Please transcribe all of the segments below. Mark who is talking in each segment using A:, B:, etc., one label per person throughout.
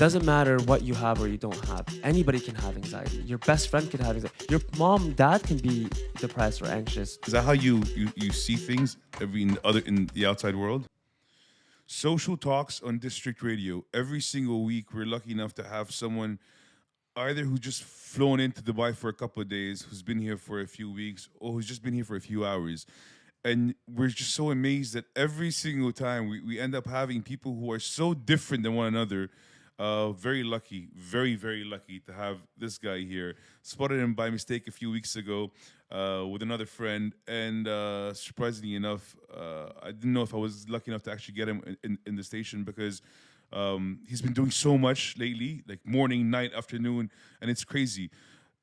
A: doesn't matter what you have or you don't have. Anybody can have anxiety. Your best friend can have anxiety. Your mom, dad can be depressed or anxious.
B: Is that how you see things in the outside world? Social talks on District Radio. Every single week, we're lucky enough to have someone either who's just flown into Dubai for a couple of days, who's been here for a few weeks, or who's just been here for a few hours. And we're just so amazed that every single time we end up having people who are so different than one another. Very lucky, very, very lucky to have this guy here. Spotted him by mistake a few weeks ago with another friend. And surprisingly enough, I didn't know if I was lucky enough to actually get him in the station because he's been doing so much lately, like morning, night, afternoon, and it's crazy.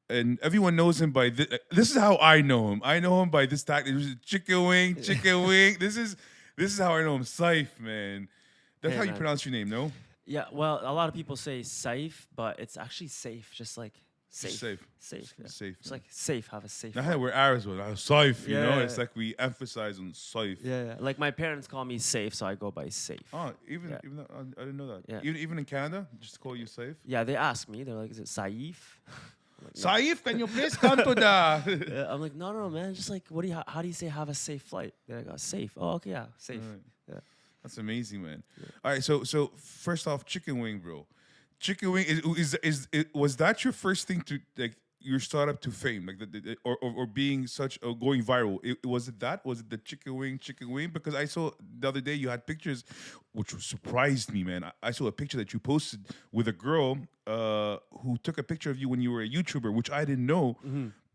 B: And everyone knows him by this. This is how I know him. I know him by this tactic. Chicken wing, chicken wing. This is how I know him. Saif, man. That's
A: Hey,
B: how you
A: man.
B: pronounce your name, no?
A: Yeah, well, a lot of people say safe, but it's actually safe, just like safe.
B: Safe.
A: Safe. Yeah.
B: Safe,
A: It's
B: man.
A: like safe, have a safe
B: Now,
A: life.
B: we're Arabs, but Saif, you know?
A: Yeah.
B: It's like we emphasize on Saif.
A: Yeah. Like my parents call me safe, so I go by safe.
B: Oh,
A: Yeah.
B: even though, I didn't know that.
A: Yeah.
B: Even in Canada, just to call you Saif?
A: Yeah, they ask me. They're like, "Is it Saif?" I'm like, no.
B: Saif, can you please come to the...
A: Yeah, I'm like, no, man. Just like, how do you say have a safe flight? They're like, oh, safe. Oh, okay, yeah, safe.
B: Right.
A: Yeah.
B: That's amazing, man. All right, so first off, chicken wing, bro. Chicken wing was that your first thing to like your startup to fame, like or being such a going viral? Was it that? Was it the chicken wing? Because I saw the other day you had pictures, which surprised me, man. I saw a picture that you posted with a girl who took a picture of you when you were a YouTuber, which I didn't know.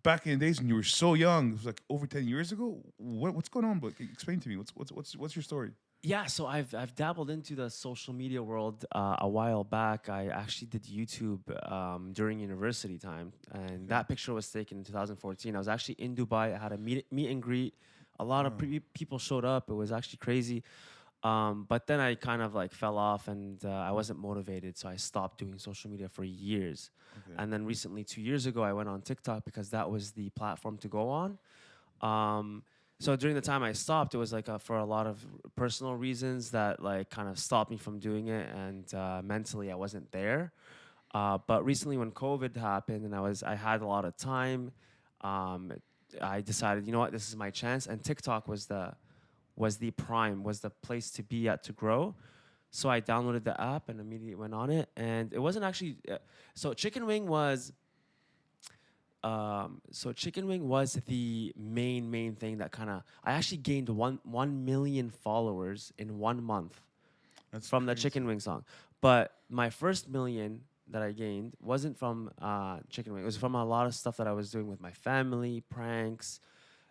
B: Back in the days when you were so young, it was like over 10 years ago. What's going on? But explain to me. What's your story?
A: Yeah, so I've dabbled into the social media world a while back. I actually did YouTube during university time, and that picture was taken in 2014. I was actually in Dubai. I had a meet and greet. A lot of people showed up. It was actually crazy. But then I kind of like fell off, and I wasn't motivated, so I stopped doing social media for years. And then recently, 2 years ago, I went on TikTok because that was the platform to go on. So during the time I stopped, it was like for a lot of personal reasons that like kind of stopped me from doing it, and mentally I wasn't there. But recently, when COVID happened and I had a lot of time, I decided, you know what, this is my chance. And TikTok was the place to be at to grow. So I downloaded the app and immediately went on it. And it wasn't actually so chicken wing was. Chicken wing was the main thing that kind of I actually gained 1 million followers in 1 month
B: That's
A: from the
B: crazy.
A: chicken wing song. But my first million that I gained wasn't from chicken wing. It was from a lot of stuff that I was doing with my family, pranks,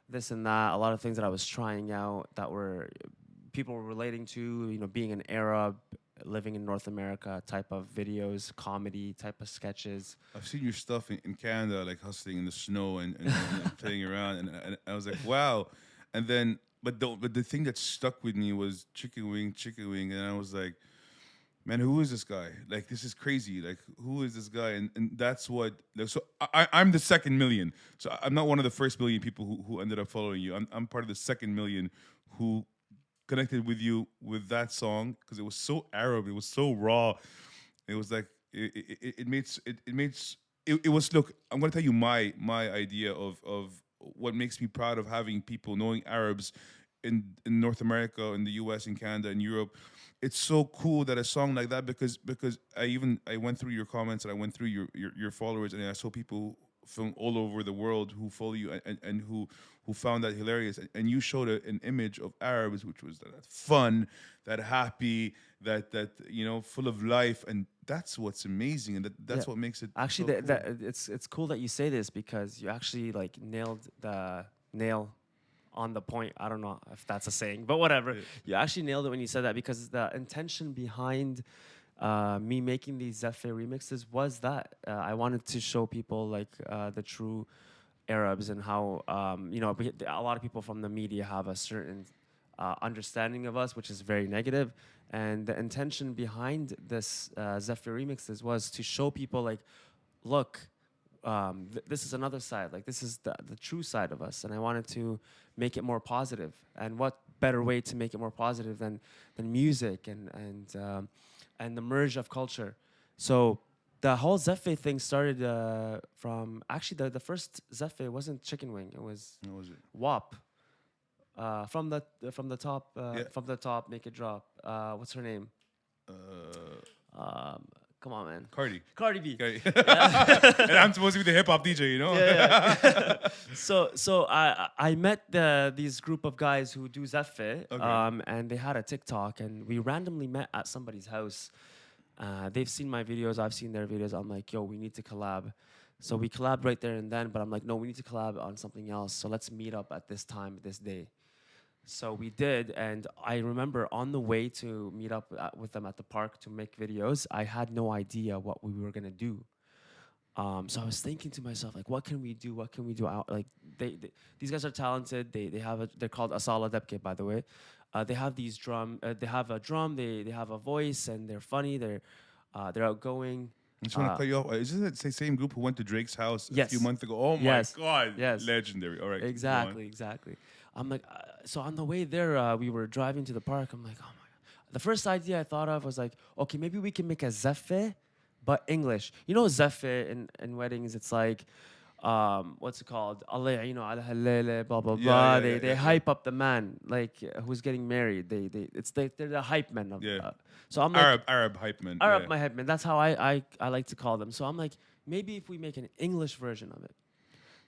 A: this and that. A lot of things that I was trying out that were people were relating to. You know, being an Arab, living in North America type of videos, comedy type of sketches.
B: I've seen your stuff in Canada, like hustling in the snow and playing around, and I was like, wow. And then, but the thing that stuck with me was chicken wing, and I was like, man, who is this guy? Like, this is crazy. Like, who is this guy? And that's what. Like, so I'm the second million. So I'm not one of the first million people who ended up following you. I'm part of the second million who connected with you with that song because it was so Arab, it was so raw. It was like it was. Look, I'm gonna tell you my idea of what makes me proud of having people knowing Arabs in North America, in the US, in Canada, in Europe. It's so cool that a song like that because I went through your comments and I went through your followers and I saw people from all over the world who follow you and who found that hilarious and you showed an image of Arabs which was that fun, that happy, that full of life, and that's what's amazing, and that's
A: Yeah.
B: what makes it
A: Actually,
B: so cool.
A: it's cool that you say this because you actually like nailed the nail on the point. I don't know if that's a saying, but whatever.
B: Yeah.
A: You actually nailed it when you said that because the intention behind me making these Zephyr remixes was that I wanted to show people like the true Arabs and how a lot of people from the media have a certain understanding of us, which is very negative. And the intention behind this Zephyr remixes was to show people like, look, this is another side. Like this is the true side of us, and I wanted to make it more positive. And what better way to make it more positive than music and the merge of culture. So the whole Zeffe thing started from actually the first Zeffe wasn't chicken wing. It was
B: What was it?
A: WAP. From the top
B: Yeah.
A: from the top, make it drop. What's her name?
B: Uh,
A: Um, come on, man.
B: Cardi.
A: Cardi B.
B: Okay.
A: Yeah.
B: And I'm supposed to be the hip hop DJ, you know?
A: Yeah, yeah. So I met these group of guys who do Zeffe,
B: Okay.
A: and they had a TikTok, and we randomly met at somebody's house. They've seen my videos, I've seen their videos. I'm like, yo, we need to collab. So we collabed right there and then, but I'm like, no, we need to collab on something else. So let's meet up at this time, this day. So we did, and I remember on the way to meet up with them at the park to make videos, I had no idea what we were gonna do. So I was thinking to myself, like, what can we do? What can we do? Like, these guys are talented. They have they're called Asala Debke, by the way. They have these drum. They have a drum. They have a voice, and they're funny. They're outgoing.
B: I just want to cut you off. Is this the same group who went to Drake's house a few
A: Yes.
B: months ago? Oh my
A: Yes.
B: God.
A: Yes.
B: Legendary. All right. go on.
A: Exactly, exactly. I'm like, so on the way there, we were driving to the park. I'm like, oh my god. The first idea I thought of was like, okay, maybe we can make a zeffe, but English. You know, zeffe in weddings, it's like, what's it called? Allah, you know, ala halele, blah blah
B: Yeah,
A: blah.
B: yeah,
A: They
B: yeah,
A: they
B: yeah,
A: hype up the man, like who's getting married. They're the hype men of.
B: Yeah.
A: So I'm like,
B: Arab hype man.
A: Arab
B: Yeah.
A: my hype man. That's how I like to call them. So I'm like, maybe if we make an English version of it.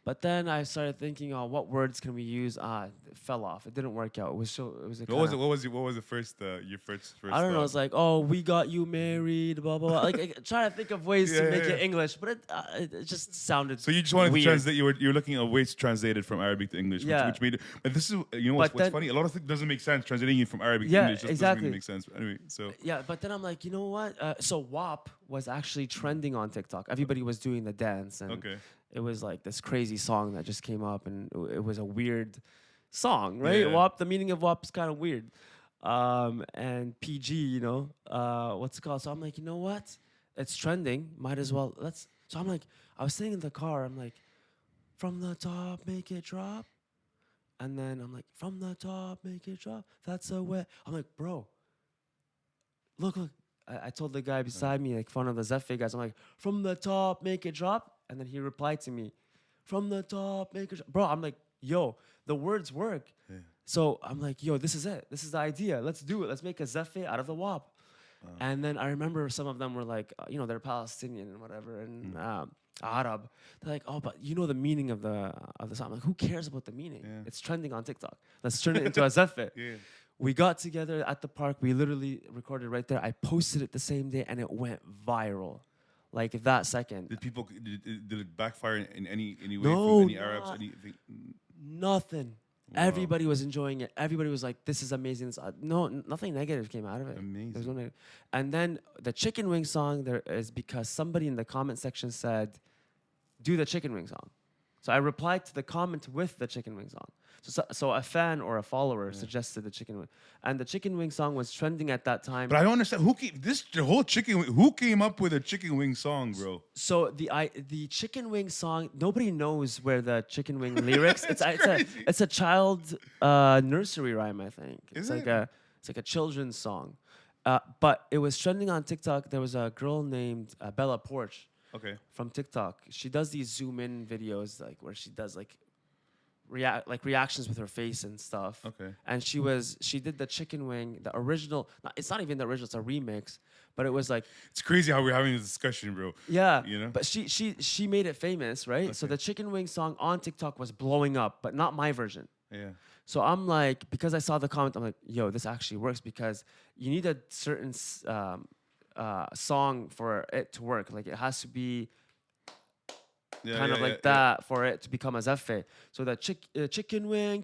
A: But then I started thinking, oh, what words can we use? It fell off. It didn't work out. It was so. It was a
B: What was it?
A: kinda-
B: What was the first? Your first.
A: I don't know.
B: thought?
A: It's like, oh, we got you married, blah blah blah. Like trying to think of ways
B: Yeah,
A: to make
B: yeah.
A: it English, but it just sounded.
B: So you just wanted
A: weird.
B: to translate. You were looking at ways to translate it from Arabic to English,
A: Yeah.
B: which made it. But this is you know what's
A: But then-
B: funny. A lot of things doesn't make sense translating it from Arabic
A: Yeah,
B: to English. Just
A: exactly.
B: doesn't really make sense. But anyway, so
A: Yeah, but then I'm like, you know what? So WAP was actually trending on TikTok. Everybody was doing the dance, and
B: okay.
A: it was like this crazy song that just came up, and it was a weird song, right?
B: Yeah.
A: WAP, the meaning of WAP is kind of weird. And PG, you know, what's it called? So I'm like, you know what? It's trending. Might as well let's. So I'm like, I was sitting in the car. I'm like, from the top, make it drop. And then I'm like, from the top, make it drop. That's a way. I'm like, bro, look. I told the guy beside me, like, one of the Zeffe guys, I'm like, from the top, make it drop. And then he replied to me, from the top, make it drop. Bro, I'm like, yo, the words work.
B: Yeah.
A: So I'm like, yo, this is it. This is the idea. Let's do it. Let's make a Zeffe out of the WAP. And then I remember some of them were like, you know, they're Palestinian and whatever, and Arab. They're like, oh, but you know the meaning of the song. I'm like, who cares about the meaning?
B: Yeah.
A: It's trending on TikTok. Let's turn it into a Zeffe.
B: Yeah.
A: We got together at the park. We literally recorded right there. I posted it the same day, and it went viral, like that second.
B: Did people did it backfire in any way
A: No,
B: from any Arabs?
A: not-
B: Anything?
A: Nothing.
B: Wow.
A: Everybody was enjoying it. Everybody was like, "This is amazing." Nothing negative came out of it.
B: Amazing.
A: There's no negative. And then the chicken wing song there is because somebody in the comment section said, "Do the chicken wing song." So I replied to the comment with the chicken wing song. So a fan or a follower suggested the chicken wing, and the chicken wing song was trending at that time.
B: But I don't understand the whole chicken. Who came up with a chicken wing song, bro?
A: So the chicken wing song, nobody knows where the chicken wing lyrics. It's a child nursery rhyme, I think.
B: Is
A: It's
B: it?
A: like a children's song, but it was trending on TikTok. There was a girl named Bella Porch
B: Okay.
A: from TikTok. She does these zoom in videos like where she does like reactions with her face and stuff.
B: Okay.
A: And she did the chicken wing, the original. It's not even the original. It's a remix, but it was like.
B: It's crazy how we're having this discussion, bro.
A: Yeah,
B: You know?
A: but she made it famous, right? So
B: Okay.
A: the chicken wing song on TikTok was blowing up, but not my version.
B: Yeah.
A: So I'm like, because I saw the comment, I'm like, yo, this actually works because you need a certain song for it to work. Like it has to be
B: Yeah,
A: kind
B: yeah,
A: of like
B: yeah,
A: that for it to become a zeffe. So that chicken wing,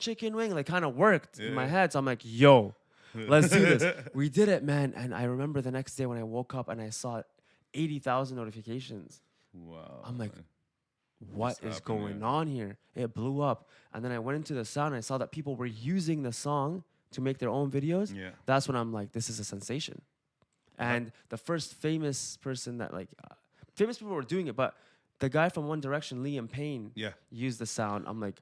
A: like kind of worked in my
B: Yeah.
A: head. So I'm like, yo, let's do this. We did it, man. And I remember the next day when I woke up and I saw 80,000 notifications.
B: Wow.
A: I'm like,
B: man.
A: what is
B: happening?
A: going on here? It blew up. And then I went into the sound and I saw that people were using the song to make their own videos.
B: Yeah.
A: That's when I'm like, this is a sensation. And the first famous person that famous people were doing it, but the guy from One Direction, Liam Payne,
B: Yeah.
A: used the sound. I'm like,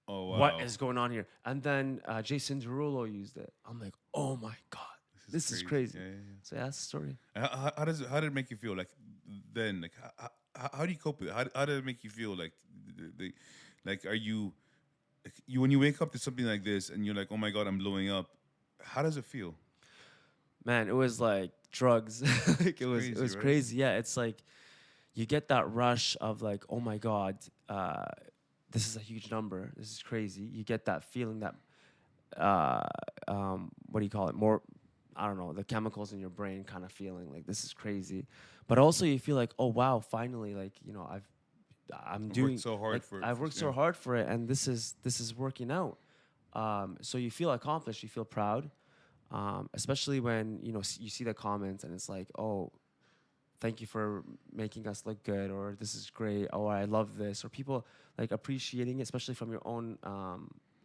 B: Oh wow.
A: what is going on here? And then Jason Derulo used it. I'm like, oh my God, this is crazy.
B: Yeah, yeah,
A: So yeah, that's the story.
B: yeah. How did it make you feel? Like then? Like, how do you cope with it? How does it make you feel? Like, like, are you, like, you when you wake up to something like this and you're like, oh my god, I'm blowing up? How does it feel?
A: Man, it was like drugs. Like
B: It's
A: it
B: crazy,
A: was
B: right?
A: crazy. Yeah, it's like you get that rush of like, oh my god, uh, this is a huge number. This is crazy. You get that feeling that uh, what do you call it? More, I don't know, the chemicals in your brain kind of feeling like this is crazy. But also you feel like, oh wow, finally, like I'm
B: I worked
A: doing
B: so hard
A: like
B: for it.
A: I've worked
B: Yeah,
A: so hard for it, and this is working out. So you feel accomplished. You feel proud, especially when you see the comments and it's like, oh, thank you for making us look good, or this is great, or I love this, or people like appreciating it, especially from your own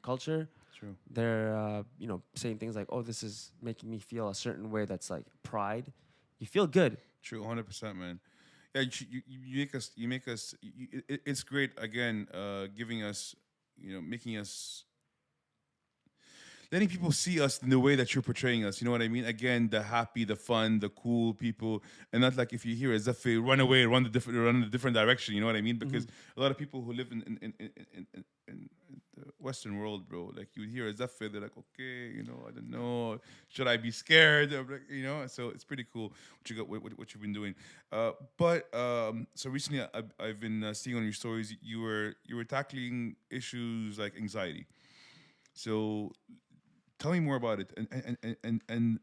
A: culture.
B: true.
A: They're saying things like, oh, this is making me feel a certain way, that's like pride. You feel good.
B: True, 100%, man. Yeah, you make us. You make us. It's great again, giving us, making us, letting people see us in the way that you're portraying us. You know what I mean? Again, the happy, the fun, the cool people, and not like if you hear a Zafir, run away, run in a different direction. You know what I mean? Because
A: Hmm.
B: a lot of people who live in the Western world, bro, like you hear a Zafir, they're like, okay, I don't know, should I be scared? I'm like, so it's pretty cool what you got, what you've been doing. But so recently, I've been seeing on your stories, you were tackling issues like anxiety. So tell me more about it, and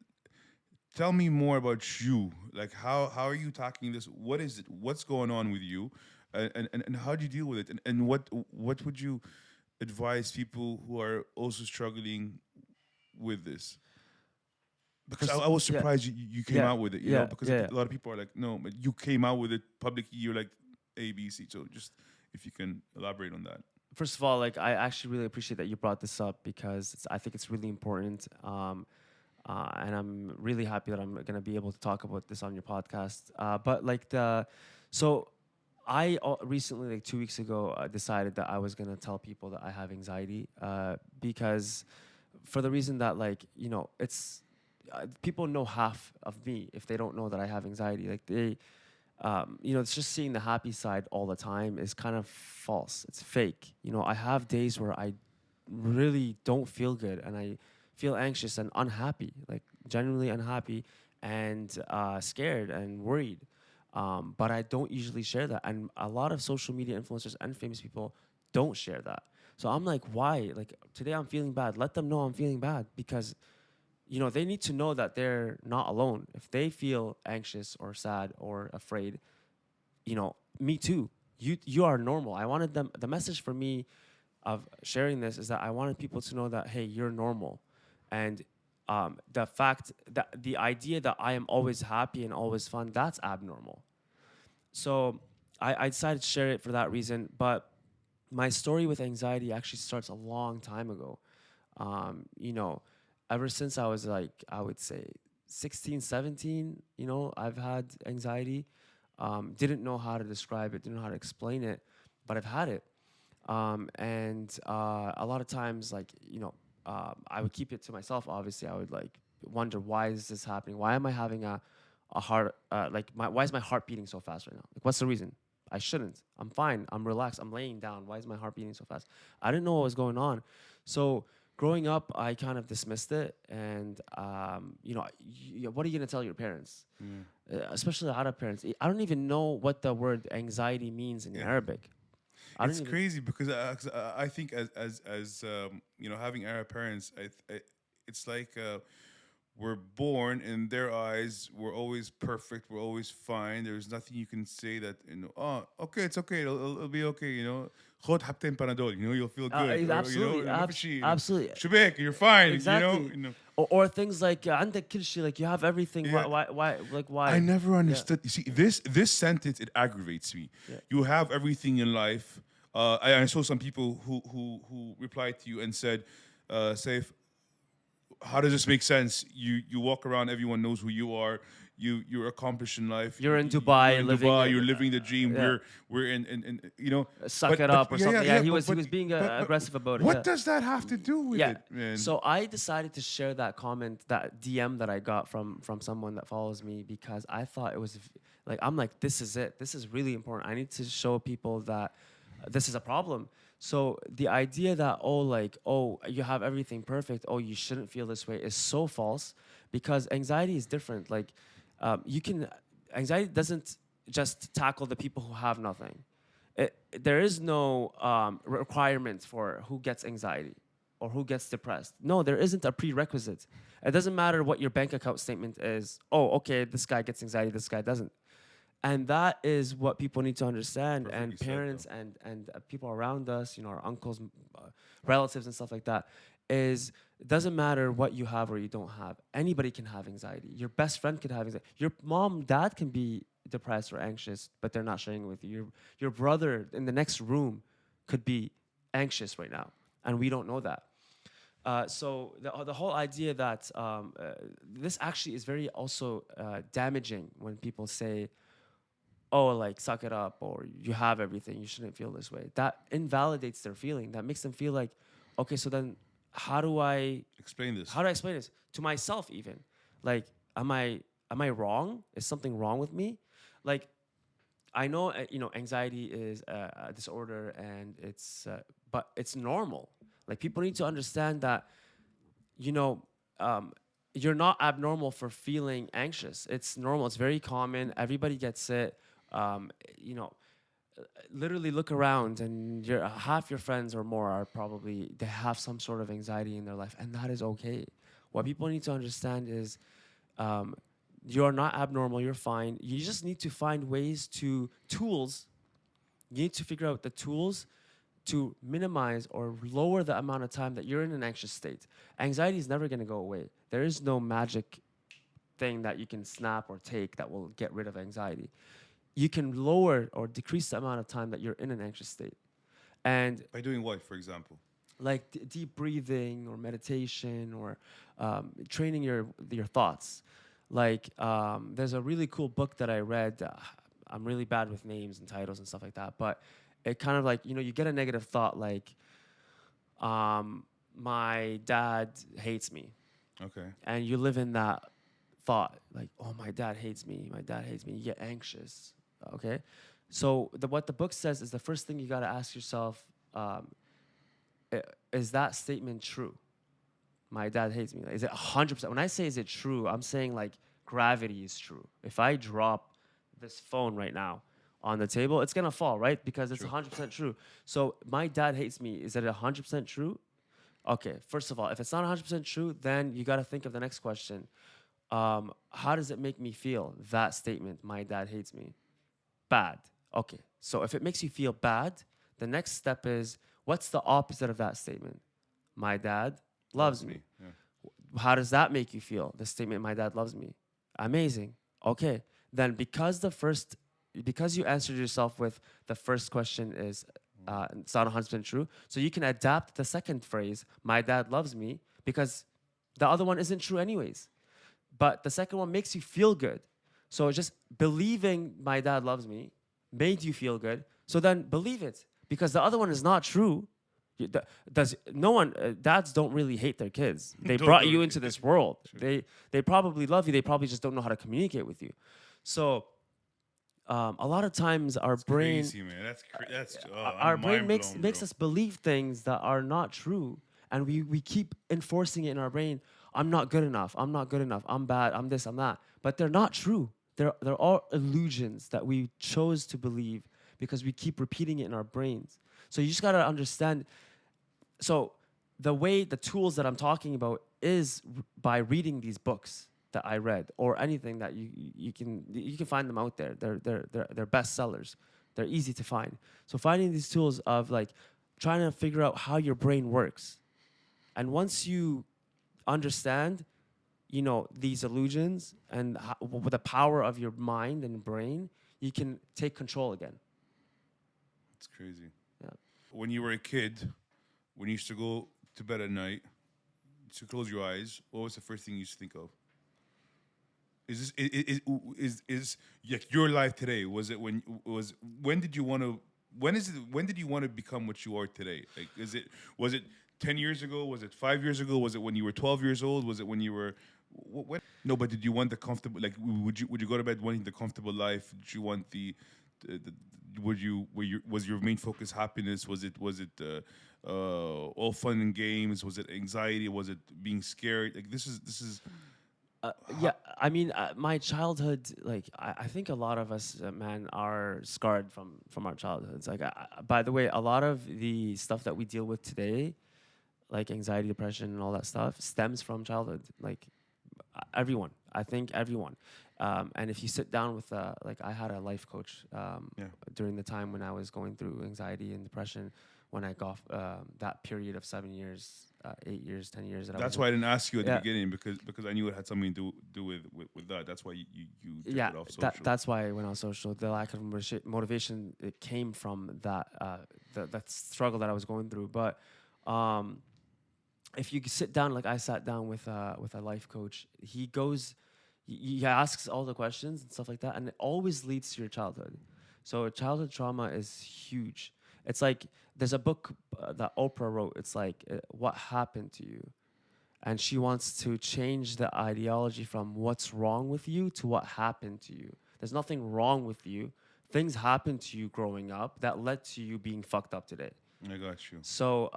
B: tell me more about you. Like, how are you tackling this? What is it? What's going on with you, and how do you deal with it? And what would you advise people who are also struggling with this? Because I was
A: Yeah,
B: surprised you came
A: yeah,
B: out with it.
A: yeah,
B: Because
A: yeah, yeah.
B: a lot of people are like, no, but you came out with it publicly. You're like A, B, C. So just if you can elaborate on that.
A: First of all, like I actually really appreciate that you brought this up, because I think it's really important. And I'm really happy that I'm gonna be able to talk about this on your podcast. But like so I recently, like 2 weeks ago, decided that I was gonna tell people that I have anxiety, because for the reason that, like, it's people know half of me if they don't know that I have anxiety. Like it's just seeing the happy side all the time is kind of false. It's fake. I have days where I really don't feel good, and I feel anxious and unhappy, like genuinely unhappy, and scared and worried. But I don't usually share that. And a lot of social media influencers and famous people don't share that. So I'm like, why? Like today I'm feeling bad. Let them know I'm feeling bad, because they need to know that they're not alone. If they feel anxious or sad or afraid, me too. You are normal. I wanted them. The message for me of sharing this is that I wanted people to know that, hey, you're normal, and the fact that the idea that I am always happy and always fun, that's abnormal. So I decided to share it for that reason. But my story with anxiety actually starts a long time ago. Um, you know, ever since I was like, I would say 16, 17, I've had anxiety. Didn't know how to describe it, didn't know how to explain it, but I've had it. And a lot of times, like, I would keep it to myself. Obviously, I would like wonder, why is this happening? Why am I having a heart, why is my heart beating so fast right now? Like, what's the reason? I shouldn't. I'm fine. I'm relaxed. I'm laying down. Why is my heart beating so fast? I didn't know what was going on. So growing up, I kind of dismissed it. And, what are you going to tell your parents?
B: Yeah.
A: Especially Arab parents. I don't even know what the word anxiety means in
B: Yeah.
A: Arabic. I don't
B: It's
A: even.
B: crazy because 'cause I think as having Arab parents, it's like we're born in their eyes. We're always perfect. We're always fine. There's nothing you can say that oh, okay, it's okay. It'll be okay. خد حبتين Panadol. You'll feel good. Or
A: Absolutely,
B: ما في شيء.
A: absolutely,
B: شبيك, you're fine.
A: exactly. Or things like عندك كل شيء, like you have everything.
B: Yeah.
A: Why?
B: I never
A: Yeah,
B: understood. You see, this sentence, it aggravates me.
A: yeah.
B: You have everything in life. I saw some people who replied to you and said, Saif, how does this make sense? You walk around, everyone knows who you are. you're accomplished in life.
A: You're in
B: You're
A: Dubai,
B: in
A: living
B: Dubai.
A: it.
B: You're living the dream.
A: Yeah.
B: We're in you know.
A: Suck it up or something. Yeah, he was being
B: but
A: aggressive about it.
B: what
A: Yeah.
B: does that have to do with
A: Yeah.
B: it, man?
A: So I decided to share that comment, that DM that I got from someone that follows me, because I thought it was like, I'm like, this is it. This is really important. I need to show people that this is a problem. So the idea that, oh, like, oh, you have everything perfect, oh, you shouldn't feel this way, is so false, because anxiety is different. Like, you can anxiety doesn't just tackle the people who have nothing. There is no requirement for who gets anxiety or who gets depressed. No, there isn't a prerequisite. It doesn't matter what your bank account statement is. Oh, okay, this guy gets anxiety, this guy doesn't. And that is what people need to understand.
B: Perfectly
A: And
B: said,
A: parents
B: though.
A: and people around us, our uncles, relatives, and stuff like that, is it doesn't matter what you have or you don't have. Anybody can have anxiety. Your best friend could have anxiety. Your mom, dad can be depressed or anxious, but they're not sharing it with you. Your brother in the next room could be anxious right now, and we don't know that. So the whole idea that this actually is very also damaging when people say, oh, like, suck it up, or you have everything, you shouldn't feel this way. That invalidates their feeling. That makes them feel like, okay, so then how do I
B: Explain this.
A: how do I explain this to myself even? Like, am I wrong? Is something wrong with me? Like, I know anxiety is a disorder, and but it's normal. Like, people need to understand that you know um, you're not abnormal for feeling anxious. It's normal. It's very common. Everybody gets it. Um, you know, literally look around, and half your friends or more are probably, they have some sort of anxiety in their life, and that is okay. What people need to understand is um, you're not abnormal. You're fine. You just need to find ways to tools. You need to figure out the tools to minimize or lower the amount of time that you're in an anxious state. Anxiety is never going to go away. There is no magic thing that you can snap or take that will get rid of anxiety. You can lower or decrease the amount of time that you're in an anxious state. And
B: By doing what, for example?
A: like deep breathing or meditation, or training your thoughts. Like, there's a really cool book that I read. I'm really bad with names and titles and stuff like that, but it kind of like, you get a negative thought like, my dad hates me,
B: Okay.
A: and you live in that thought like, oh, my dad hates me, my dad hates me. You get anxious. Okay, so what the book says is, the first thing you got to ask yourself, is that statement true? My dad hates me. Like, is it 100%? When I say is it true, I'm saying like gravity is true. If I drop this phone right now on the table, it's gonna fall, right? Because it's
B: True.
A: 100% true. So my dad hates me. Is it 100% true? Okay, first of all, if it's not 100% true, then you got to think of the next question. How does it make me feel, that statement, my dad hates me? Bad. Okay, so if it makes you feel bad, the next step is, what's the opposite of that statement? My dad loves me.
B: Yeah.
A: How does that make you feel? The statement, my dad loves me. Amazing. Okay. Then because you answered yourself with the first question is it's not 100% true. So you can adapt the second phrase, my dad loves me, because the other one isn't true anyways. But the second one makes you feel good. So just believing my dad loves me made you feel good. So then believe it, because the other one is not true. Does no one? Dads don't really hate their kids. They
B: Don't
A: brought
B: do
A: you
B: it.
A: into this world. They probably love you. They probably just don't know how to communicate with you. So a lot of times our brain,
B: Crazy, man. That's. Oh,
A: our
B: I'm
A: brain
B: mind
A: makes
B: blown,
A: makes
B: bro.
A: us believe things that are not true, and we keep enforcing it in our brain. I'm not good enough. I'm not good enough. I'm bad. I'm this. I'm that. But they're not true. They're all illusions that we chose to believe because we keep repeating it in our brains. So you just gotta understand. So the tools that I'm talking about is by reading these books that I read, or anything that you can find them out there. They're bestsellers. They're easy to find. So finding these tools of like trying to figure out how your brain works, and once you understand, these illusions and with the power of your mind and brain, you can take control again.
B: It's crazy.
A: Yeah.
B: When you were a kid, when you used to go to bed at night, to close your eyes, what was the first thing you used to think of? Is this is like your life today? Was it when did you want to? When did you want to become what you are today? Like, was it 10 years ago? Was it 5 years ago? Was it when you were 12 years old? Was it when you were when? No, but did you want the comfortable? Like, would you go to bed wanting the comfortable life? Did you want the was your main focus happiness? All fun and games? Was it anxiety? Was it being scared? Like, this is
A: Yeah, I mean, my childhood, like, I think a lot of us, man, are scarred from our childhoods. Like, by the way, a lot of the stuff that we deal with today, like anxiety, depression, and all that stuff, stems from childhood. Like, everyone, I think everyone. And if you sit down with, like, I had a life coach
B: yeah.
A: during the time when I was going through anxiety and depression, when I got that period of 7 years, 8 years, 10 years that I was
B: That's
A: in.
B: why I didn't ask you at the
A: Yeah.
B: beginning because I knew it had something to do with that. That's why you took
A: Yeah,
B: it off social.
A: that's why I went on social. The lack of motivation, it came from that that struggle that I was going through. But um, if you sit down, like I sat down with a life coach, he asks all the questions and stuff like that, and it always leads to your childhood. So childhood trauma is huge. It's like there's a book that Oprah wrote. It's like, what happened to you, and she wants to change the ideology from what's wrong with you to what happened to you. There's nothing wrong with you. Things happened to you growing up that led to you being fucked up today.
B: I got you.
A: So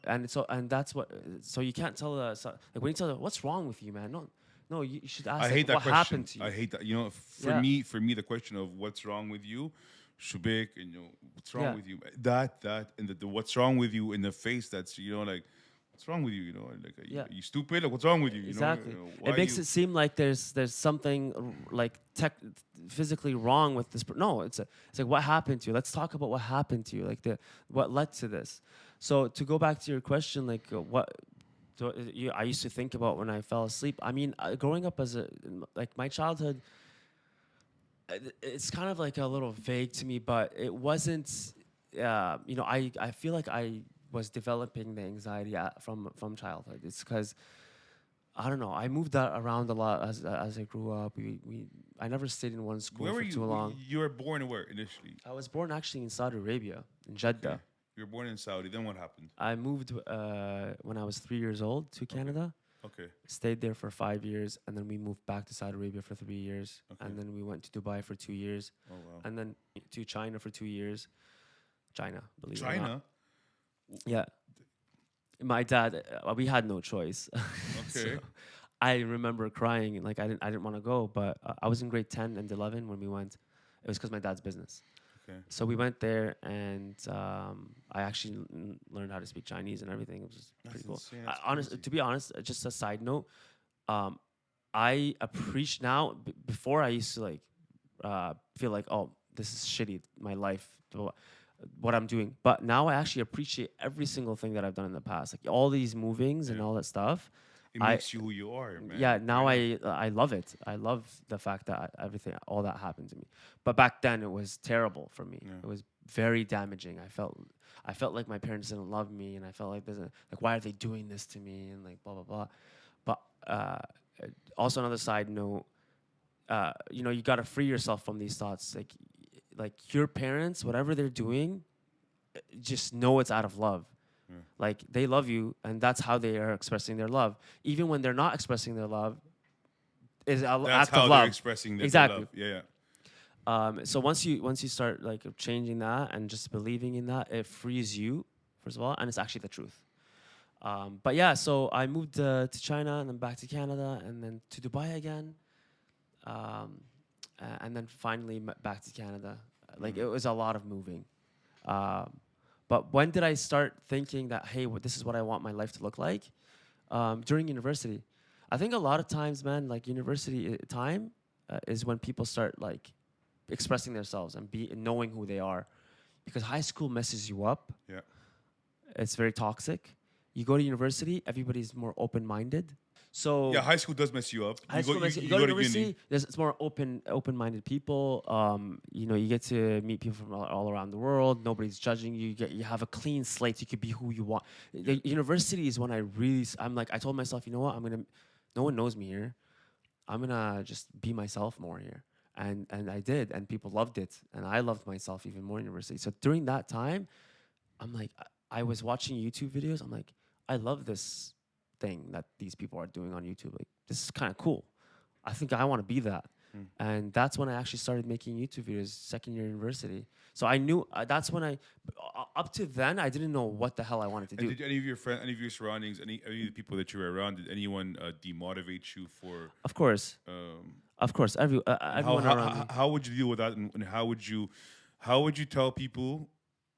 A: and that's what. So you can't tell like when you tell them what's wrong with you, man. No, no, you should ask
B: I
A: like,
B: hate that
A: what
B: question.
A: happened to you.
B: I hate that. You know,
A: Yeah.
B: for me, the question of what's wrong with you, Shubik, and what's wrong
A: Yeah.
B: with you? That, and the what's wrong with you in the face. That's like, what's wrong with you? Like,
A: Yeah.
B: are you stupid? Like, what's wrong with you?
A: Exactly.
B: Why
A: It makes
B: you?
A: it seem like there's something like physically wrong with this. No, it's like what happened to you. Let's talk about what happened to you. Like what led to this. So to go back to your question, like I used to think about when I fell asleep. I mean, growing up like my childhood, it's kind of like a little vague to me, but it wasn't. I feel like I was developing the anxiety from childhood. It's because I don't know. I moved that around a lot as I grew up. I never stayed in one school
B: Where were
A: for
B: you?
A: too long.
B: You were born where initially?
A: I was born actually in Saudi Arabia, in
B: Okay.
A: Jeddah.
B: You were born in Saudi. Then what happened?
A: I moved when I was 3 years old to Canada.
B: Okay.
A: Stayed there for 5 years, and then we moved back to Saudi Arabia for 3 years,
B: Okay.
A: and then we went to Dubai for 2 years,
B: Oh wow.
A: and then to China for 2 years. China, believe it or not.
B: China.
A: Yeah. My dad, we had no choice.
B: Okay.
A: So I remember crying, like I didn't want to go, but I was in grade 10 and 11 when we went. It was because my dad's business.
B: Okay.
A: So we went there, and I actually learned how to speak Chinese and everything. It was just
B: That's
A: pretty cool.
B: insane. That's
A: Honest,
B: crazy.
A: to be honest, just a side note, I appreciate now. Before I used to like feel like, oh, this is shitty, my life, what I'm doing. But now I actually appreciate every single thing that I've done in the past, like all these movings and
B: Yeah.
A: all that stuff.
B: It makes you who you are, man.
A: Yeah, now
B: Right
A: I love it. I love the fact that everything, all that happened to me. But back then it was terrible for me.
B: Yeah.
A: It was very damaging. I felt like my parents didn't love me, and I felt like like why are they doing this to me, and like blah blah blah. But also another side note, you got to free yourself from these thoughts. Like your parents, whatever they're doing, just know it's out of love. Like they love you, and that's how they are expressing their love. Even when they're not expressing their love, is an
B: That's
A: act
B: how
A: of
B: they're
A: love.
B: expressing their
A: Exactly.
B: love. Yeah, yeah.
A: So once you start like changing that and just believing in that, it frees you first of all, and it's actually the truth. But yeah, so I moved to China and then back to Canada and then to Dubai again, and then finally back to Canada. Like it was a lot of moving. But when did I start thinking that, hey, this is what I want my life to look like? During university. I think a lot of times, man, like university time is when people start like expressing themselves and knowing who they are. Because high school messes you up.
B: Yeah.
A: It's very toxic. You go to university, everybody's more open-minded. So
B: Yeah, high school does mess you up.
A: high school, you go to university. It's more open-minded people. You get to meet people from all around the world. Nobody's judging you. You have a clean slate. You could be who you want. The university is when I'm like, I told myself, you know what? No one knows me here. I'm gonna just be myself more here. And I did, and people loved it, and I loved myself even more in university. So during that time, I'm like, I was watching YouTube videos. I'm like, I love this thing that these people are doing on YouTube. Like, this is kind of cool. I think I want to be that.
B: Mm.
A: And that's when I actually started making YouTube videos, second year university. So I knew that's when up to then, I didn't know what the hell I wanted to
B: And
A: do.
B: did any of your friends, any of your surroundings, any of the people that you were around, did anyone demotivate you for?
A: Of course,
B: Um,
A: of course,
B: and how,
A: everyone
B: how
A: around
B: how
A: me.
B: how would you deal with that, and how would you tell people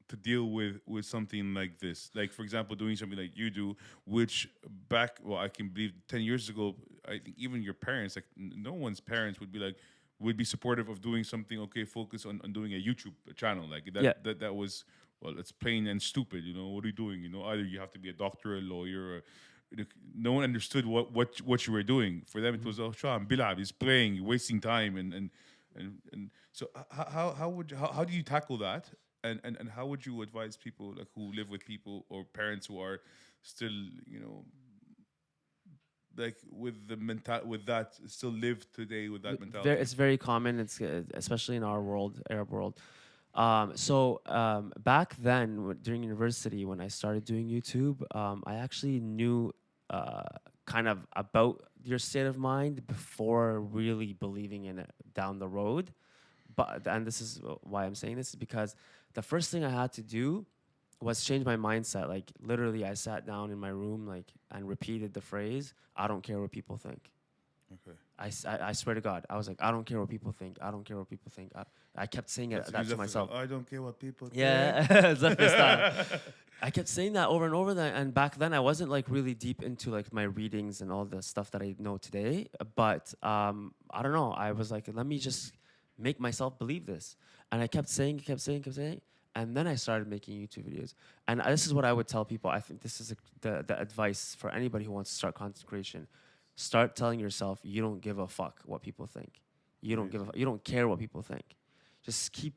B: to deal with something like this? Like, for example, doing something like you do, which I can believe 10 years ago, I think even your parents, like no one's parents would be supportive of doing something. Okay, focus on doing a YouTube channel like
A: Yeah,
B: that was, well, it's plain and stupid. What are you doing? Either you have to be a doctor, a lawyer, or no one understood what you were doing. For them, it
A: mhm.
B: was, oh, Shah, bilab, he's playing, you're wasting time, and so how do you tackle that? And how would you advise people like who live with people or parents who are still, like with the mental with that still live today with that mentality?
A: It's very common. It's especially in our world, Arab world. So back then, during university, when I started doing YouTube, I actually knew uh, kind of about your state of mind before really believing in it down the road. But and this is why I'm saying this is because the first thing I had to do was change my mindset. Like literally, I sat down in my room like and repeated the phrase, "I don't care what people think."
B: Okay.
A: I swear to God, I was like, I don't care what people think. I don't care what people think. I kept saying
B: That's
A: that to myself.
B: I don't care what people think.
A: Yeah, Zephyr style. I kept saying that over and over. And back then, I wasn't like really deep into like my readings and all the stuff that I know today. But I don't know. I was like, let me just make myself believe this. And I kept saying, kept saying, kept saying. And then I started making YouTube videos. And this is what I would tell people. I think this is the advice for anybody who wants to start content creation. Start telling yourself you don't give a fuck what people think.
B: Amazing.
A: You don't care what people think. Just keep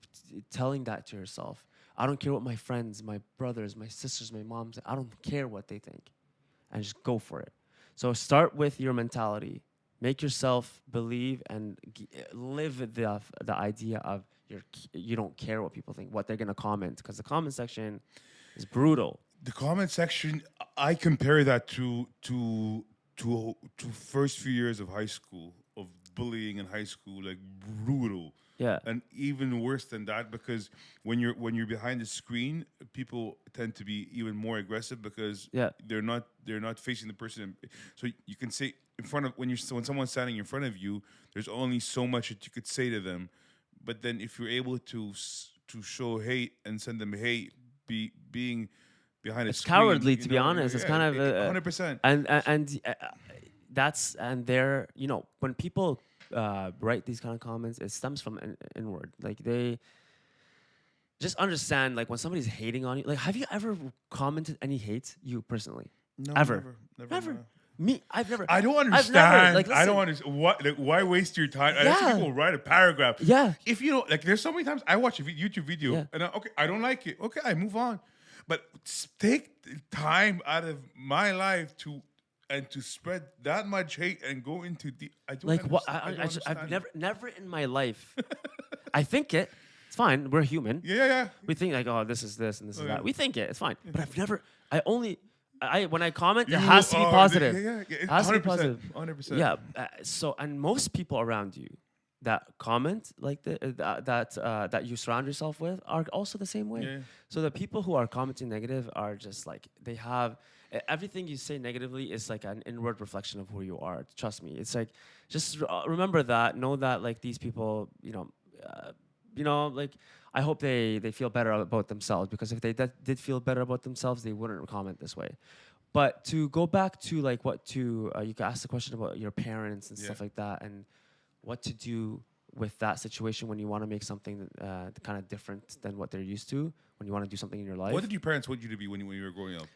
A: telling that to yourself. I don't care what my friends, my brothers, my sisters, my moms, I don't care what they think. And just go for it. So start with your mentality. Make yourself believe and live the idea of you don't care what people think, what they're going to comment, because the comment section is brutal.
B: The comment section, I compare that to first few years of high school, of bullying in high school, like brutal.
A: Yeah.
B: And even worse than that, because when you're behind the screen, people tend to be even more aggressive because
A: Yeah.
B: they're not facing the person. So you can say in front of when someone's standing in front of you, there's only so much that you could say to them. But then if you're able to show hate and send them hate, being behind a
A: It's
B: screen,
A: cowardly, to be honest. It's kind of
B: 100%.
A: and that's and they're when people write these kind of comments, it stems from inward. Like they just understand like when somebody's hating on you. Like, have you ever commented any hate you personally?
B: No,
A: Ever?
B: never.
A: Never.
B: No.
A: Me, I've never.
B: I don't
A: I've never.
B: understand.
A: Like,
B: I don't
A: listen.
B: understand what. Like, why waste your time? I see
A: Yeah.
B: people write a paragraph.
A: Yeah.
B: If you don't like, there's so many times I watch a YouTube video
A: Yeah.
B: and okay, I don't like it. Okay, I move on. But take the time out of my life to spread that much hate and go into the. I don't
A: Like what?
B: understand. I don't
A: I've
B: understand.
A: never in my life. I think it. It's fine. We're human.
B: Yeah.
A: We think like, oh, this is this and this is
B: Oh,
A: that.
B: yeah.
A: We think it. It's fine. But I've never. When I comment, it
B: You
A: has to be
B: are
A: positive.
B: Yeah.
A: It has to be
B: 100%.
A: positive.
B: 100%.
A: Yeah. So, and most people around you that comment like that you surround yourself with are also the same way.
B: Yeah.
A: So the people who are commenting negative are just like they have everything you say negatively is like an inward reflection of who you are. Trust me. It's like just remember that. Know that like these people, like I hope they feel better about themselves, because if they did feel better about themselves, they wouldn't comment this way. But to go back to like you could ask the question about your parents and
B: Yeah.
A: stuff like that, and what to do with that situation when you want to make something kind of different than what they're used to, when you want to do something in your life.
B: What did your parents want you to be when you were growing up?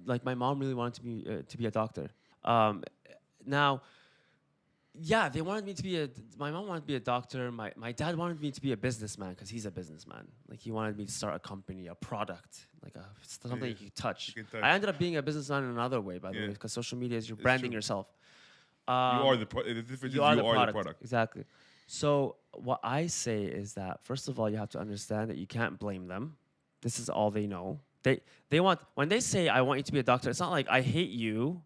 A: Like my mom really wanted to be a doctor. Now, yeah, they wanted me to be my mom wanted to be a doctor. My dad wanted me to be a businessman because he's a businessman. Like he wanted me to start a company, a product, like something
B: Yeah,
A: you could touch.
B: you can touch.
A: I ended up being a businessman in another way, by the way,
B: Yeah.
A: because social media is you're
B: It's
A: branding
B: true.
A: yourself.
B: You are
A: Um,
B: the difference
A: you
B: is
A: are
B: you
A: the
B: are the
A: product.
B: product.
A: Exactly. So what I say is that first of all, you have to understand that you can't blame them. This is all they know. They want when they say I want you to be a doctor. It's not like I hate you,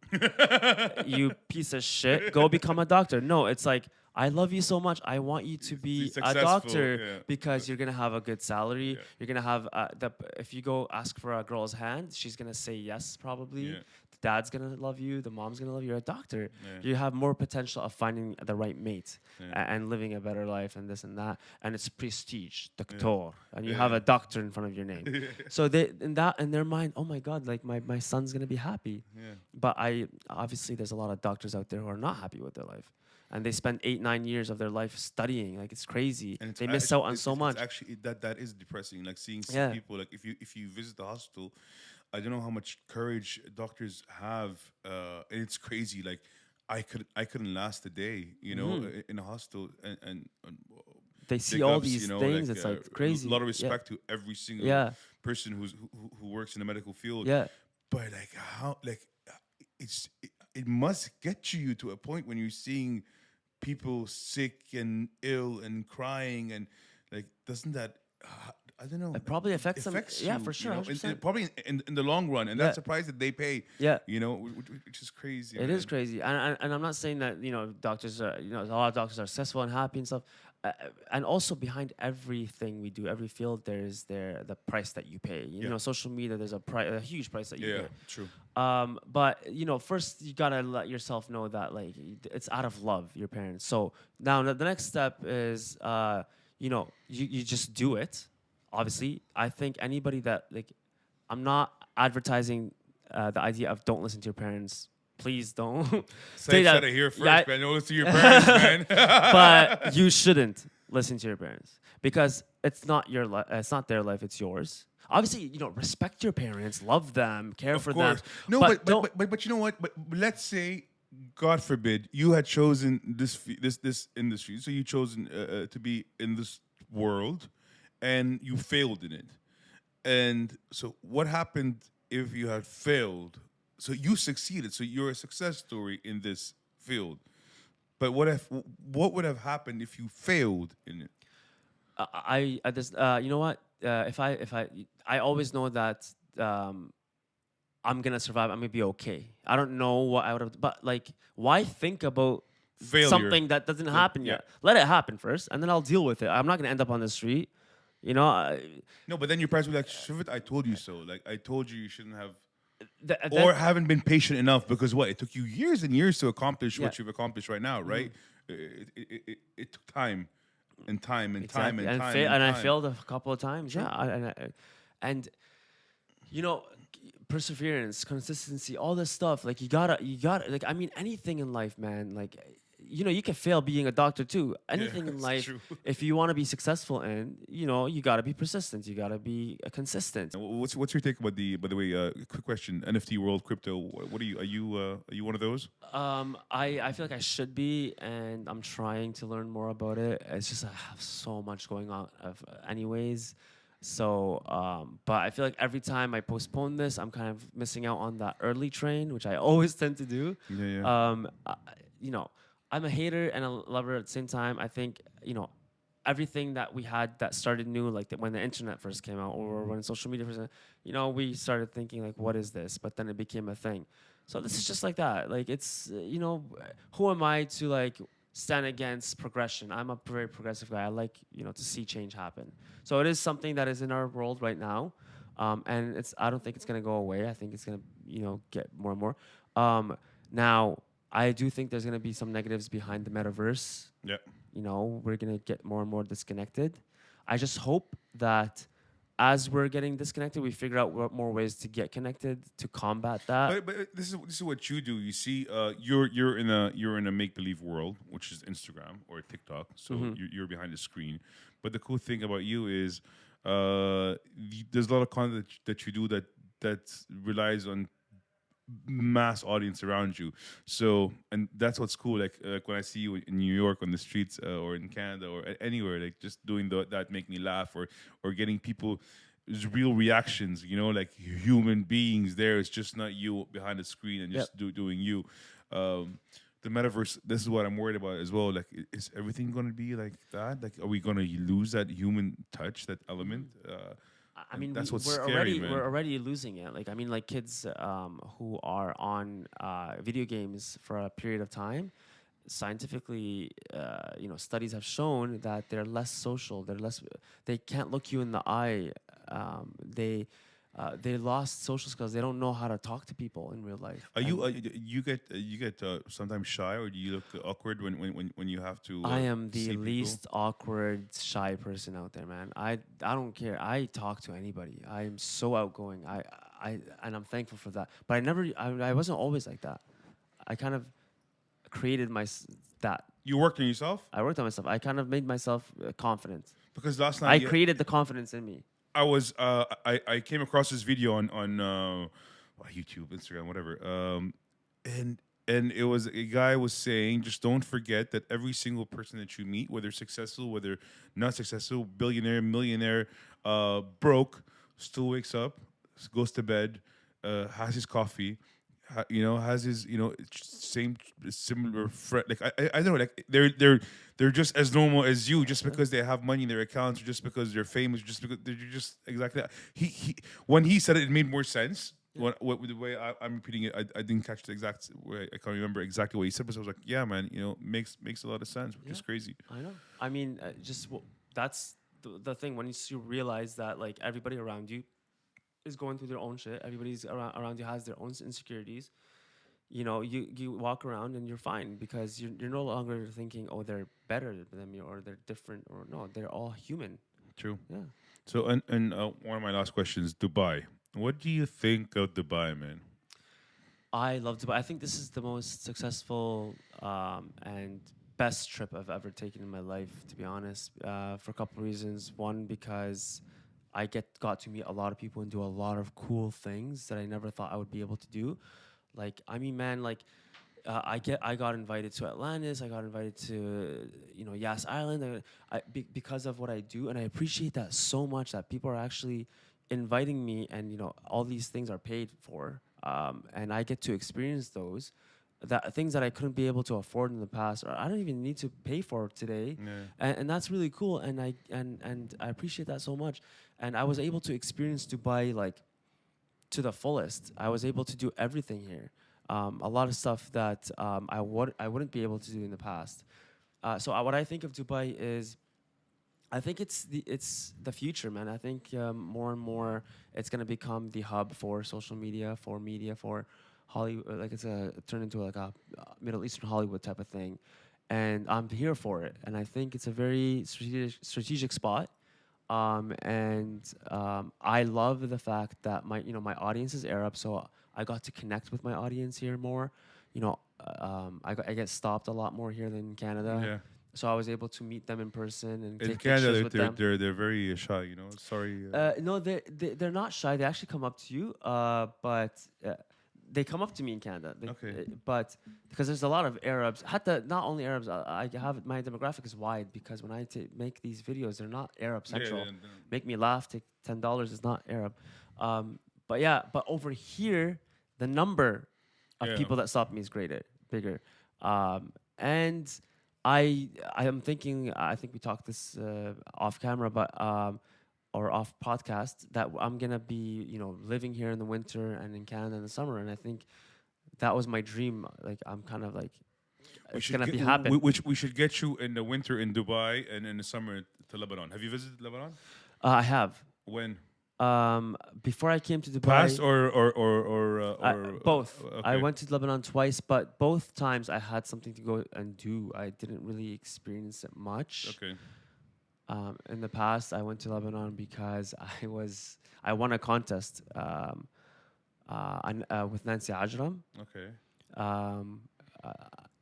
A: you piece of shit. Go become a doctor. No, it's like I love you so much. I want you to
B: See,
A: be a
B: successful,
A: doctor
B: yeah.
A: because you're gonna have a good salary.
B: Yeah.
A: You're gonna have the. If you go ask for a girl's hand, she's gonna say yes probably.
B: Yeah.
A: The dad's gonna love you. The mom's gonna love you. You're a doctor.
B: Yeah.
A: You have more potential of finding the right mate
B: Yeah.
A: and living a better life and this and that. And it's prestige,
B: Yeah.
A: doctor, and you
B: Yeah,
A: have
B: yeah.
A: a doctor in front of your name. So they in their mind, oh my god, like my son's gonna be happy.
B: Yeah.
A: But I obviously there's a lot of doctors out there who are not happy with their life, and they spend 8 9 years of their life studying. Like it's crazy.
B: And it's
A: They miss out on so
B: it's
A: much.
B: actually that is depressing. Like seeing
A: Yeah.
B: people like if you visit the hospital, I don't know how much courage doctors have, and it's crazy. Like I couldn't last a day, you know, in a hospital, and
A: They see
B: big
A: all
B: ups, you
A: these
B: know,
A: things. It's like
B: a
A: crazy.
B: lot of
A: Yeah.
B: respect to every single
A: Yeah.
B: person who works in the medical field.
A: Yeah.
B: But like how like it must get you to a point when you're seeing people sick and ill and crying and like doesn't that I don't know.
A: It probably affects them. Yeah,
B: you,
A: for sure.
B: You know,
A: 100%.
B: probably in the long run, and
A: Yeah.
B: that's a price that they pay.
A: Yeah.
B: You know, which is crazy.
A: It is
B: man.
A: crazy, and I'm not saying that doctors are a lot of doctors are successful and happy and stuff, and also behind everything we do, every field there's the price that you pay. You
B: Yeah.
A: know, social media there's a huge price that you
B: Yeah,
A: pay.
B: true.
A: But first you gotta let yourself know that like it's out of love your parents. So now the next step is you just do it. Obviously, I think anybody that like I'm not advertising the idea of don't listen to your parents. Please don't.
B: Safe
A: that.
B: said it here first,
A: Yeah,
B: man. Don't listen to your parents, man.
A: but you shouldn't listen to your parents because it's not your life. It's not their life. It's yours. Obviously, respect your parents, love them, care
B: Of
A: for
B: course.
A: them.
B: No,
A: don't.
B: but you know what? But let's say, God forbid, you had chosen this industry, so you chosen to be in this world, and you failed in it. And so, what happened if you had failed? So you succeeded. So you're a success story in this field. But what would have happened if you failed in it?
A: I just you know what? I always know that I'm gonna survive. I'm gonna be okay. I don't know what I would have, but like, why think about
B: Failure.
A: something that doesn't happen
B: yeah.
A: yet? Let it happen first, and then I'll deal with it. I'm not gonna end up on the street. You know,
B: No, but then your parents will be like, Shivit, I told you so. Like, I told you shouldn't have.
A: that,
B: Or haven't been patient enough because what? It took you years and years to accomplish what
A: Yeah.
B: you've accomplished right now, right? It took time and time and time
A: exactly.
B: and time.
A: And I
B: time.
A: failed a couple of times. Yeah, and you know, perseverance, consistency, all this stuff. Like you gotta like I mean anything in life, man. Like you can fail being a doctor too. Anything in
B: it's
A: life,
B: true.
A: if you want to be successful in, you gotta be persistent. You gotta be consistent.
B: What's your take about by the way, quick question, NFT world, crypto? What are you one of those?
A: I feel like I should be, and I'm trying to learn more about it. It's just I have so much going on, anyways. So, but I feel like every time I postpone this, I'm kind of missing out on that early train, which I always tend to do.
B: Yeah, yeah.
A: You know, I'm a hater and a lover at the same time. I think everything that we had that started new, like when the internet first came out or when social media first, we started thinking like, what is this? But then it became a thing. So this is just like that. Like it's who am I to like stand against progression? I'm a very progressive guy. I like to see change happen. So it is something that is in our world right now, and I don't think it's gonna go away. I think it's gonna get more and more. Now I do think there's gonna be some negatives behind the metaverse.
B: Yeah.
A: We're gonna get more and more disconnected. I just hope that as we're getting disconnected, we figure out more ways to get connected to combat that.
B: But this is what you do. You see, you're in a make believe world, which is Instagram or TikTok. So you're behind the screen. But the cool thing about you is, there's a lot of content that you do that relies on mass audience around you. So, and that's what's cool. Like when I see you in New York on the streets or in Canada or anywhere, like just doing that make me laugh or getting people real reactions, like human beings there. It's just not you behind the screen and just doing you. the metaverse. This is what I'm worried about as well. Like, is everything going to be like that? Like, are we going to lose that human touch, that element?
A: I
B: And
A: mean,
B: that's what's
A: we're
B: scary,
A: we're
B: man.
A: already losing it. Like, I mean, like kids who are on video games for a period of time, scientifically, studies have shown that they're less social. They can't look you in the eye. They lost social skills. They don't know how to talk to people in real life.
B: Are you
A: And
B: you get sometimes shy, or do you look awkward when you have to
A: I am the
B: see people?
A: least awkward, shy person out there, man. I don't care. I talk to anybody. I am so outgoing. And I'm thankful for that. But I wasn't always like that. I kind of created that.
B: You worked on yourself
A: I worked on myself. I kind of made myself confident.
B: because last
A: I
B: night
A: created the confidence in me.
B: I came across this video on YouTube, Instagram, whatever. And it was a guy was saying, just don't forget that every single person that you meet, whether successful, whether not successful, billionaire, millionaire, broke, still wakes up, goes to bed, has his coffee, has his same similar friend. Like I don't know, like they're just as normal as you, just because they have money in their accounts, or just because they're famous, just because they're just exactly that. He when he said it, it made more sense. What the way I'm repeating it, I didn't catch the exact way. I can't remember exactly what he said, but I was like, yeah, man, makes a lot of sense, which is crazy.
A: I know. I mean, that's the thing when you realize that like everybody around you is going through their own shit. Everybody's around you has their own insecurities. You walk around and you're fine because you're no longer thinking, oh, they're better than me or they're different, or no, they're all human.
B: True.
A: Yeah.
B: So, and one of my last questions, Dubai. What do you think of Dubai, man?
A: I love Dubai. I think this is the most successful and best trip I've ever taken in my life, to be honest, for a couple of reasons. One, because I got to meet a lot of people and do a lot of cool things that I never thought I would be able to do. Like, I mean, man, like I got invited to Atlantis. I got invited to Yas Island. Because of what I do, and I appreciate that so much that people are actually inviting me, and all these things are paid for, and I get to experience those. That things that I couldn't be able to afford in the past, or I don't even need to pay for today,
B: Yeah.
A: and that's really cool. And I appreciate that so much. And I was able to experience Dubai like to the fullest. I was able to do everything here. A lot of stuff that I wouldn't be able to do in the past. What I think of Dubai is, I think it's the future, man. I think more and more it's gonna become the hub for social media, for Hollywood. Like it's a turn into like a Middle Eastern Hollywood type of thing, and I'm here for it. And I think it's a very strategic spot. I love the fact that my audience is Arab, so I got to connect with my audience here more. I get stopped a lot more here than in Canada,
B: Yeah.
A: so I was able to meet them in person and
B: In
A: take pictures
B: Canada,
A: with
B: they're
A: them.
B: they're very shy. Sorry.
A: No, they're not shy. They actually come up to you, but they come up to me in Canada.
B: Okay.
A: But because there's a lot of Arabs, not only Arabs. I have my demographic is wide because when I make these videos, they're not Arab central. Make me laugh. Take $10 is not Arab. But over here, the number of
B: Yeah.
A: people that stop me is bigger. And I am thinking. I think we talked this off camera, but or off podcast, that I'm gonna be living here in the winter and in Canada in the summer, and I think that was my dream. Like I'm kind of like it's gonna be happen.
B: We should get you in the winter in Dubai and in the summer to Lebanon. Have you visited Lebanon?
A: I have.
B: When?
A: Before I came to Dubai,
B: Past or
A: both. I
B: okay.
A: went to Lebanon twice, but both times I had something to go and do. I didn't really experience it much.
B: Okay.
A: In the past, I went to Lebanon because I won a contest with Nancy Ajram,
B: Okay.
A: um, uh,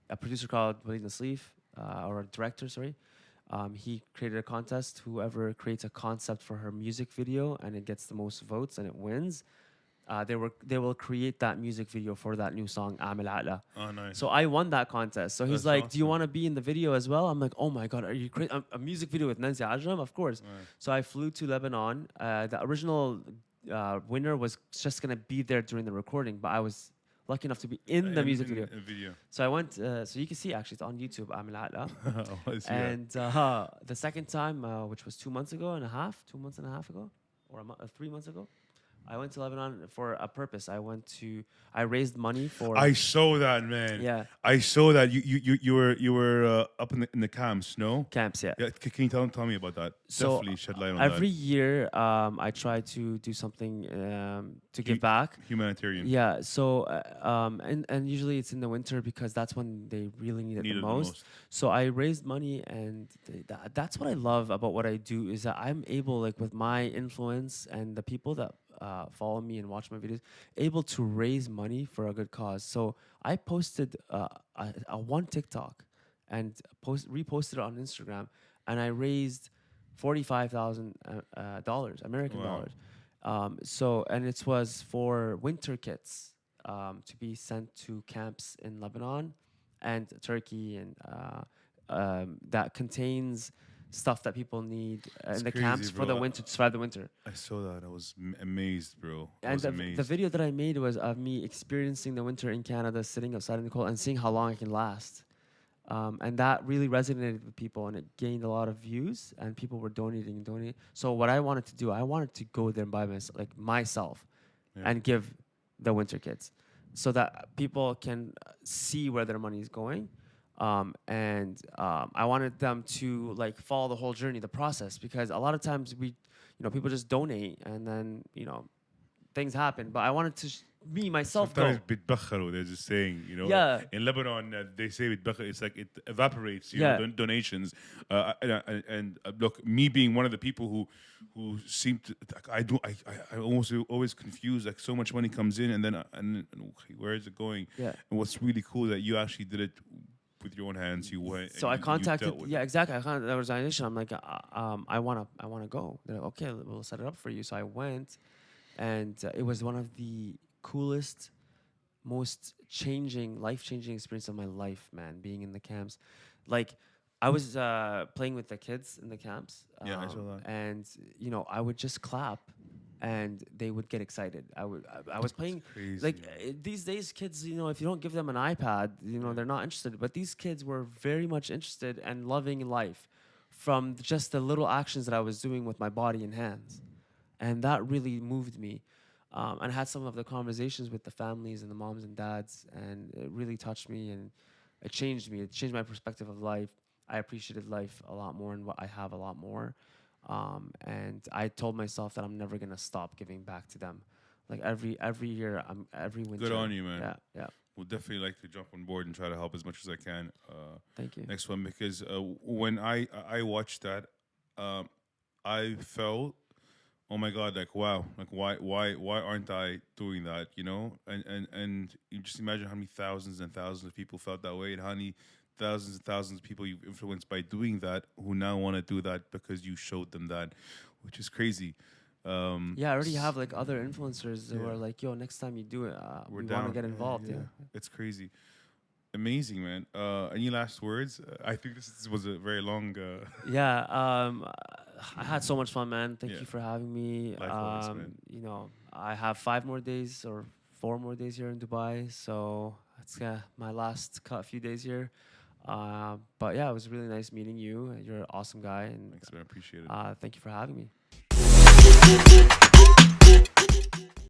A: a producer called Walid Naslif, or a director, sorry. He created a contest. Whoever creates a concept for her music video and it gets the most votes and it wins, they will create that music video for that new song Amil Ala.
B: Oh, nice.
A: So I won that contest. So he's
B: That's
A: like, "Do you
B: awesome.
A: want to be in the video as well?" I'm like, "Oh my god, are you creating a music video with Nancy Ajram?" Of course.
B: Right.
A: So I flew to Lebanon. The original winner was just gonna be there during the recording, but I was lucky enough to be in the music video.
B: In a video.
A: So I went. So you can see actually it's on YouTube. I'm Ala.
B: I see that.
A: And the second time, which was 2 months ago and a half, 2 months and a half ago, or 3 months ago, I went to Lebanon for a purpose. I raised money for.
B: I saw that, man.
A: Yeah.
B: I saw that you were up in the camps, no?
A: Camps, yeah.
B: Yeah, can you tell me about that?
A: So
B: Definitely shed light on
A: every
B: that.
A: year, I try to do something to give back.
B: Humanitarian.
A: Yeah. So and usually it's in the winter because that's when they really need it
B: Needed
A: the
B: the
A: most.
B: most.
A: So I raised money, and that's what I love about what I do is that I'm able, like with my influence and the people that follow me and watch my videos, able to raise money for a good cause. So I posted a one TikTok and reposted it on Instagram, and I raised $45,000 American
B: Wow.
A: dollars. So and it was for winter kits to be sent to camps in Lebanon and Turkey, and that contains stuff that people need in the
B: crazy,
A: camps for the
B: bro.
A: winter to survive the winter.
B: I saw that. I was amazed, bro. I
A: And
B: was amazed.
A: the video that I made was of me experiencing the winter in Canada, sitting outside in the cold and seeing how long it can last. And that really resonated with people, and it gained a lot of views, and people were donating and donating. So what I wanted to do, I wanted to go there by myself,
B: Yeah.
A: and give the winter kits, so that people can see where their money is going. And I wanted them to like follow the whole journey, the process, because a lot of times people just donate and then things happen. But I wanted to me myself go.
B: Sometimes بيتبخروا, they're just saying,
A: Yeah.
B: In Lebanon, they say بيتبخر, it's like it evaporates,
A: Yeah.
B: donations. Look, me being one of the people who seem to, I always confused, like so much money comes in and then where is it going?
A: Yeah.
B: And what's really cool that you actually did it with your own hands. You went.
A: So
B: and
A: I
B: you
A: contacted,
B: dealt with
A: yeah,
B: it.
A: exactly. I contacted the organization. I'm like, I wanna go. They're like, okay, we'll set it up for you. So I went, and it was one of the coolest, most life-changing experience of my life, man. Being in the camps, like I was playing with the kids in the camps.
B: Yeah, I saw that.
A: And I would just clap, and they would get excited. I was playing
B: crazy,
A: like
B: man.
A: these days, kids. If you don't give them an iPad, they're not interested. But these kids were very much interested and loving life, from just the little actions that I was doing with my body and hands, and that really moved me. And I had some of the conversations with the families and the moms and dads, and it really touched me, and it changed me. It changed my perspective of life. I appreciated life a lot more and what I have a lot more. And I told myself that I'm never gonna stop giving back to them. Like every year, every winter.
B: Good on you, man.
A: Yeah, yeah.
B: We'll definitely like to jump on board and try to help as much as I can.
A: Thank you.
B: Next one, because when I watched that, I felt, oh my god, like wow, like why aren't I doing that? And you just imagine how many thousands and thousands of people felt that way, and how many thousands and thousands of people you've influenced by doing that, who now want to do that because you showed them that, which is crazy.
A: Yeah, I already have like other influencers who
B: Yeah.
A: are like, yo, next time you do it, we want to
B: down.
A: get involved. Yeah.
B: It's crazy. Amazing, man. Any last words? I think this was a very long.
A: Yeah, I had so much fun, man. Thank
B: Yeah.
A: you for having me.
B: Likewise, man.
A: I have 5 more days or 4 more days here in Dubai, so it's my last few days here. But yeah, it was really nice meeting you. You're an awesome guy, and
B: Thanks, man. I appreciate it.
A: thank you for having me.